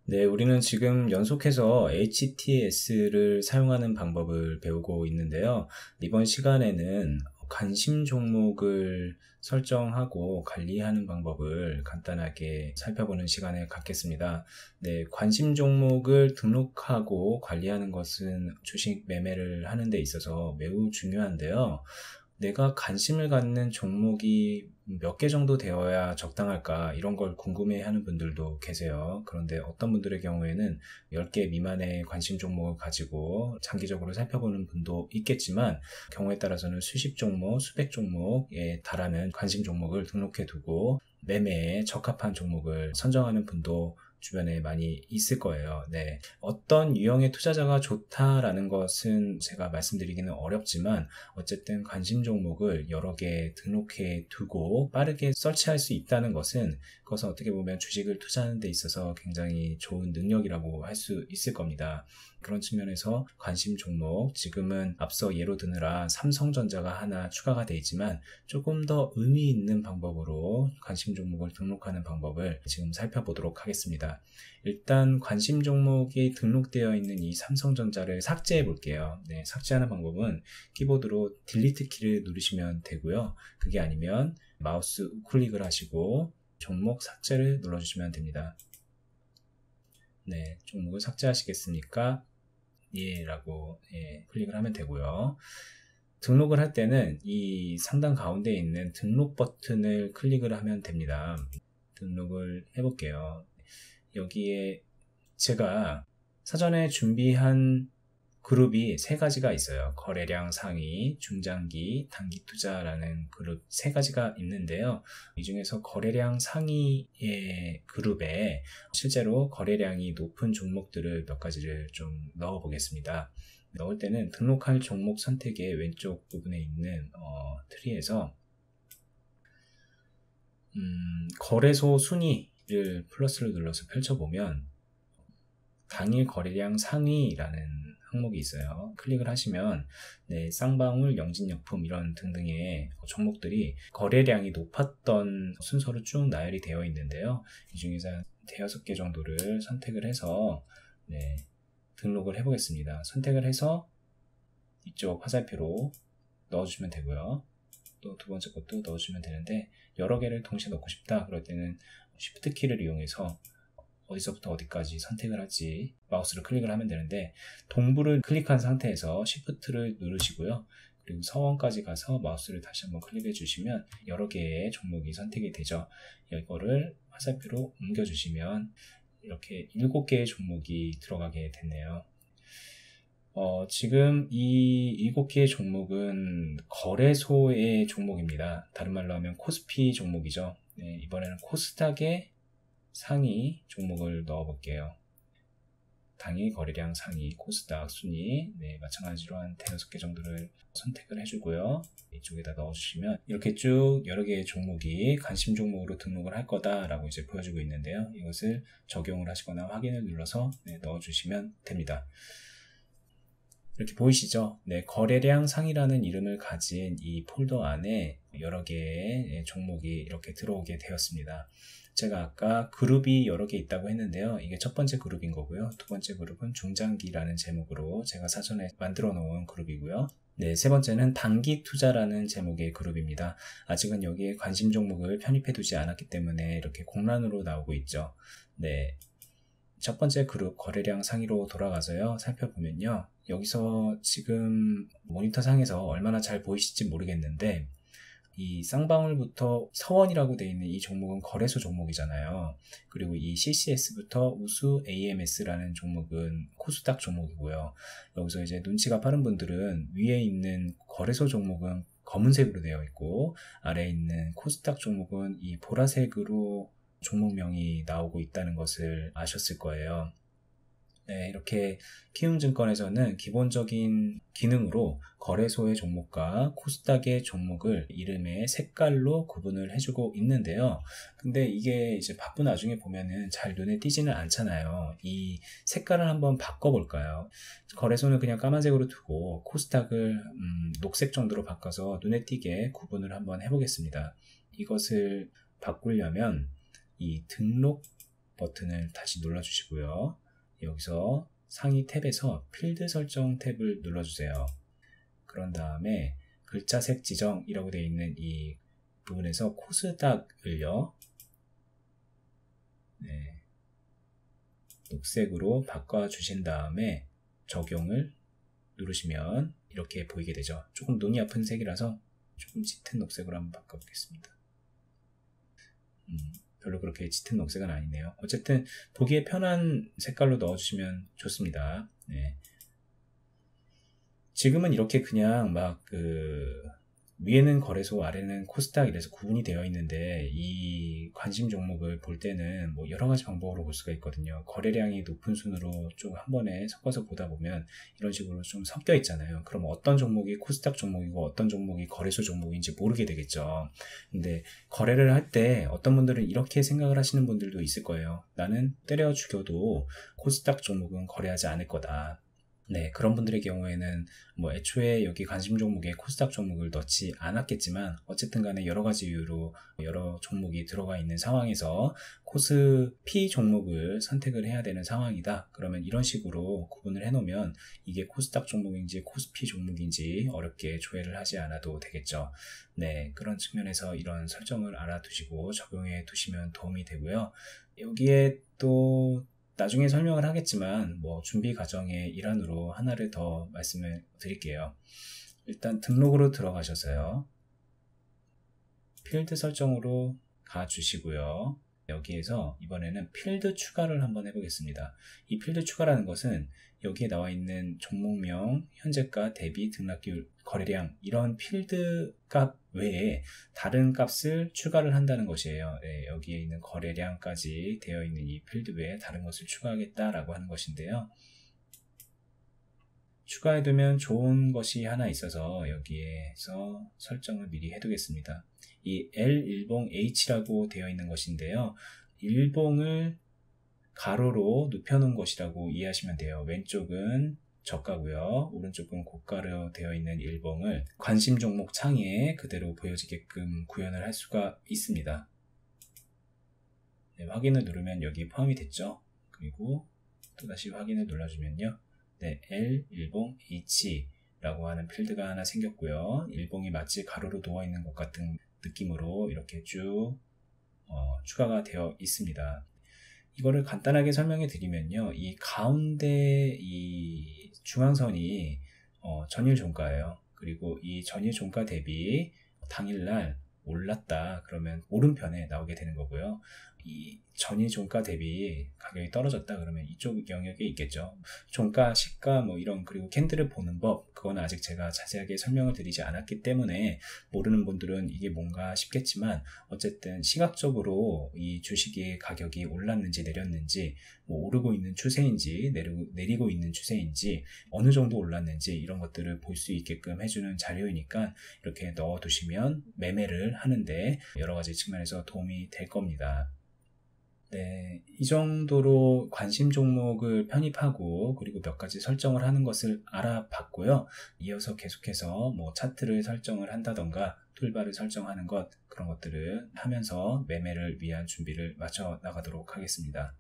네, 우리는 지금 연속해서 HTS를 사용하는 방법을 배우고 있는데요. 이번 시간에는 관심 종목을 설정하고 관리하는 방법을 간단하게 살펴보는 시간을 갖겠습니다. 네, 관심 종목을 등록하고 관리하는 것은 주식 매매를 하는 데 있어서 매우 중요한데요. 내가 관심을 갖는 종목이 몇 개 정도 되어야 적당할까, 이런 걸 궁금해하는 분들도 계세요. 그런데 어떤 분들의 경우에는 10개 미만의 관심 종목을 가지고 장기적으로 살펴보는 분도 있겠지만, 경우에 따라서는 수십 종목, 수백 종목에 달하는 관심 종목을 등록해 두고 매매에 적합한 종목을 선정하는 분도 주변에 많이 있을 거예요. 네. 어떤 유형의 투자자가 좋다라는 것은 제가 말씀드리기는 어렵지만, 어쨌든 관심 종목을 여러 개 등록해 두고 빠르게 설치할 수 있다는 것은, 그것은 어떻게 보면 주식을 투자하는 데 있어서 굉장히 좋은 능력이라고 할 수 있을 겁니다. 그런 측면에서 관심 종목, 지금은 앞서 예로 드느라 삼성전자가 하나 추가가 되어 있지만, 조금 더 의미 있는 방법으로 관심 종목을 등록하는 방법을 지금 살펴보도록 하겠습니다. 일단 관심 종목이 등록되어 있는 이 삼성전자를 삭제해 볼게요. 네, 삭제하는 방법은 키보드로 딜리트 키를 누르시면 되고요. 그게 아니면 마우스 우클릭을 하시고 종목 삭제를 눌러주시면 됩니다. 네, 종목을 삭제하시겠습니까? 예 라고 클릭을 하면 되고요. 등록을 할 때는 이 상단 가운데에 있는 등록 버튼을 클릭을 하면 됩니다. 등록을 해볼게요. 여기에 제가 사전에 준비한 그룹이 3가지가 있어요. 거래량 상위, 중장기, 단기 투자라는 그룹 3가지가 있는데요. 이 중에서 거래량 상위의 그룹에 실제로 거래량이 높은 종목들을 몇 가지를 좀 넣어 보겠습니다. 넣을 때는 등록할 종목 선택의 왼쪽 부분에 있는 트리에서 거래소 순위를 플러스를 눌러서 펼쳐보면 당일 거래량 상위라는 항목이 있어요. 클릭을 하시면 쌍방울, 영진약품 이런 등등의 종목들이 거래량이 높았던 순서로 쭉 나열이 되어 있는데요. 이 중에서 5개 정도를 선택을 해서 등록을 해보겠습니다. 선택을 해서 이쪽 화살표로 넣어주시면 되고요. 또 두 번째 것도 넣어주시면 되는데, 여러 개를 동시에 넣고 싶다 그럴 때는 Shift 키를 이용해서 어디서부터 어디까지 선택을 할지 마우스를 클릭을 하면 되는데, 동부를 클릭한 상태에서 Shift를 누르시고요. 그리고 서원까지 가서 마우스를 다시 한번 클릭해 주시면 여러 개의 종목이 선택이 되죠. 이거를 화살표로 옮겨 주시면 이렇게 7개의 종목이 들어가게 됐네요. 지금 이 7개의 종목은 거래소의 종목입니다. 다른 말로 하면 코스피 종목이죠. 이번에는 코스닥의 상위 종목을 넣어 볼게요. 당일 거래량 상위 코스닥 순위, 마찬가지로 한 5개 정도를 선택을 해주고요. 이쪽에다 넣어주시면 이렇게 쭉 여러 개의 종목이 관심 종목으로 등록을 할 거다라고 이제 보여주고 있는데요. 이것을 적용을 하시거나 확인을 눌러서 넣어주시면 됩니다. 이렇게 보이시죠? 거래량 상이라는 이름을 가진 이 폴더 안에 여러 개의 종목이 이렇게 들어오게 되었습니다. 제가 아까 그룹이 여러 개 있다고 했는데요. 이게 첫 번째 그룹인 거고요. 두 번째 그룹은 중장기라는 제목으로 제가 사전에 만들어 놓은 그룹이고요. 세 번째는 단기 투자라는 제목의 그룹입니다. 아직은 여기에 관심 종목을 편입해 두지 않았기 때문에 이렇게 공란으로 나오고 있죠. 첫 번째 그룹 거래량 상위로 돌아가서요. 살펴보면요. 여기서 지금 모니터 상에서 얼마나 잘 보이실지 모르겠는데, 이 쌍방울부터 서원이라고 되어 있는 이 종목은 거래소 종목이잖아요. 그리고 이 CCS부터 우수 AMS라는 종목은 코스닥 종목이고요. 여기서 이제 눈치가 빠른 분들은 위에 있는 거래소 종목은 검은색으로 되어 있고, 아래에 있는 코스닥 종목은 이 보라색으로 종목명이 나오고 있다는 것을 아셨을 거예요. 이렇게 키움증권에서는 기본적인 기능으로 거래소의 종목과 코스닥의 종목을 이름의 색깔로 구분을 해주고 있는데요. 근데 이게 이제 바쁜 와중에 보면은 잘 눈에 띄지는 않잖아요. 이 색깔을 한번 바꿔볼까요? 거래소는 그냥 까만색으로 두고 코스닥을 녹색 정도로 바꿔서 눈에 띄게 구분을 한번 해보겠습니다. 이것을 바꾸려면 이 등록 버튼을 다시 눌러주시고요. 여기서 상위 탭에서 필드 설정 탭을 눌러주세요. 그런 다음에 글자색 지정이라고 되어 있는 이 부분에서 코스닥을요, 녹색으로 바꿔주신 다음에 적용을 누르시면 이렇게 보이게 되죠. 조금 눈이 아픈 색이라서 조금 짙은 녹색으로 한번 바꿔보겠습니다. 별로 그렇게 짙은 녹색은 아니네요. 어쨌든 보기에 편한 색깔로 넣어주시면 좋습니다. 지금은 이렇게 그냥 막 위에는 거래소, 아래는 코스닥 이래서 구분이 되어 있는데 이 관심 종목을 볼 때는 뭐 여러 가지 방법으로 볼 수가 있거든요. 거래량이 높은 순으로 좀 한 번에 섞어서 보다 보면 이런 식으로 좀 섞여 있잖아요. 그럼 어떤 종목이 코스닥 종목이고 어떤 종목이 거래소 종목인지 모르게 되겠죠. 근데 거래를 할 때 어떤 분들은 이렇게 생각을 하시는 분들도 있을 거예요. 나는 때려 죽여도 코스닥 종목은 거래하지 않을 거다. 그런 분들의 경우에는 뭐 애초에 여기 관심 종목에 코스닥 종목을 넣지 않았겠지만 어쨌든 간에 여러 가지 이유로 여러 종목이 들어가 있는 상황에서 코스피 종목을 선택을 해야 되는 상황이다. 그러면 이런 식으로 구분을 해놓으면 이게 코스닥 종목인지 코스피 종목인지 어렵게 조회를 하지 않아도 되겠죠. 그런 측면에서 이런 설정을 알아두시고 적용해 두시면 도움이 되고요. 여기에 또 나중에 설명을 하겠지만 뭐 준비 과정의 일환으로 하나를 더 말씀을 드릴게요. 일단 등록으로 들어가셔서요. 필드 설정으로 가주시고요. 여기에서 이번에는 필드 추가를 한번 해보겠습니다. 이 필드 추가라는 것은 여기에 나와 있는 종목명, 현재가, 대비, 등락기율, 거래량 이런 필드 값 외에 다른 값을 추가를 한다는 것이에요. 여기에 있는 거래량까지 되어 있는 이 필드 외에 다른 것을 추가하겠다라고 하는 것인데요. 추가해두면 좋은 것이 하나 있어서 여기에서 설정을 미리 해두겠습니다. 이 L1봉 H라고 되어 있는 것인데요. 일봉을 가로로 눕혀놓은 것이라고 이해하시면 돼요. 왼쪽은 저가고요. 오른쪽은 고가로 되어 있는 일봉을 관심 종목 창에 그대로 보여지게끔 구현을 할 수가 있습니다. 확인을 누르면 여기 포함이 됐죠. 그리고 또다시 확인을 눌러주면요. L1봉 H라고 하는 필드가 하나 생겼고요. 일봉이 마치 가로로 누워있는 것 같은 느낌으로 이렇게 쭉 추가가 되어 있습니다. 이거를 간단하게 설명해 드리면요. 이 가운데 이 중앙선이 전일 종가예요. 그리고 이 전일 종가 대비 당일날 올랐다 그러면 오른편에 나오게 되는 거고요. 이 전일 종가 대비 가격이 떨어졌다 그러면 이쪽 영역에 있겠죠. 종가, 시가 뭐 이런 그리고 캔들을 보는 법 그건 아직 제가 자세하게 설명을 드리지 않았기 때문에 모르는 분들은 이게 뭔가 싶겠지만 어쨌든 시각적으로 이 주식의 가격이 올랐는지 내렸는지 뭐 오르고 있는 추세인지 내리고 있는 추세인지 어느 정도 올랐는지 이런 것들을 볼 수 있게끔 해주는 자료이니까 이렇게 넣어 두시면 매매를 하는데 여러 가지 측면에서 도움이 될 겁니다. 이 정도로 관심 종목을 편입하고 그리고 몇 가지 설정을 하는 것을 알아봤고요. 이어서 계속해서 뭐 차트를 설정을 한다던가 툴바를 설정하는 것 그런 것들을 하면서 매매를 위한 준비를 마쳐 나가도록 하겠습니다.